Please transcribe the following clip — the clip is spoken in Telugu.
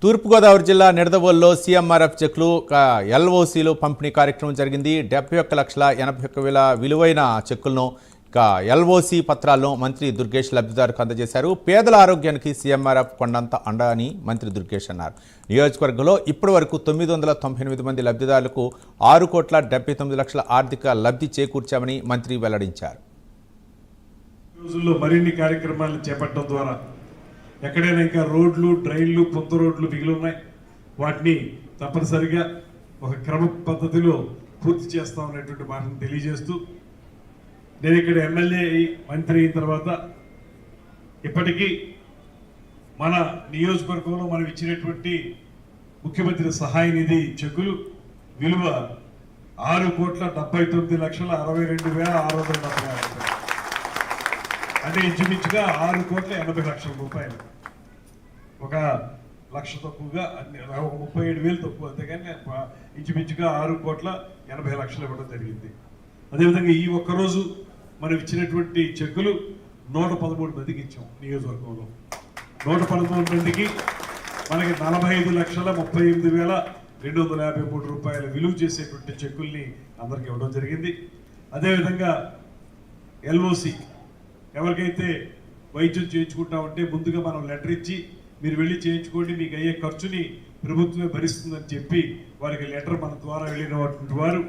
తూర్పుగోదావరి జిల్లా నిడదవోలులో సీఎంఆర్ఎఫ్ చెక్లు ఎల్ఓసీలు పంపిణీ కార్యక్రమం జరిగింది. 71,81,000 విలువైన చెక్కులను ఎల్ఓసీ పత్రాలను మంత్రి దుర్గేష్ లబ్ధిదారులకు అందజేశారు. పేదల ఆరోగ్యానికి సీఎంఆర్ఎఫ్ కొండంత అండ అని మంత్రి దుర్గేష్ అన్నారు. నియోజకవర్గంలో ఇప్పటి వరకు 998 మంది లబ్ధిదారులకు 6,79,00,000 ఆర్థిక లబ్ధి చేకూర్చామని మంత్రి వెల్లడించారు. రోజుల్లో మరిన్ని కార్యక్రమాలను చేపట్టడం ద్వారా ఎక్కడైనా ఇంకా రోడ్లు, డ్రైన్లు, పొంత రోడ్లు మిగిలి ఉన్నాయి, వాటిని తప్పనిసరిగా ఒక క్రమ పద్ధతిలో పూర్తి చేస్తామనేటువంటి మాటను తెలియజేస్తూ, నేను ఇక్కడ ఎమ్మెల్యే మంత్రి అయిన తర్వాత ఇప్పటికీ మన నియోజకవర్గంలో మనం ఇచ్చినటువంటి ముఖ్యమంత్రి సహాయ నిధి చెక్కులు విలువ 6,79,62,602,670 అంటే ఇంచుమించుగా 6,80,00,000 రూపాయలు. 1,00,000 తక్కువగా, 37,000 తక్కువ, అంతేగాని ఇంచుమించుగా 6,80,00,000 ఇవ్వడం జరిగింది. అదేవిధంగా ఈ ఒక్కరోజు మనం ఇచ్చినటువంటి చెక్కులు 113 మందికి ఇచ్చాం. నియోజకవర్గంలో 113 మందికి మనకి 45,38,253 రూపాయల విలువ చేసేటువంటి చెక్కుల్ని అందరికి ఇవ్వడం జరిగింది. అదేవిధంగా ఎల్ఓసి ఎవరికైతే వైద్యం చేయించుకుంటామంటే ముందుగా మనం లెటర్ ఇచ్చి మీరు వెళ్ళి చేయించుకోండి, మీకు అయ్యే ఖర్చుని ప్రభుత్వమే భరిస్తుందని చెప్పి వారికి లెటర్ మన ద్వారా వెళ్ళినటువంటి వారు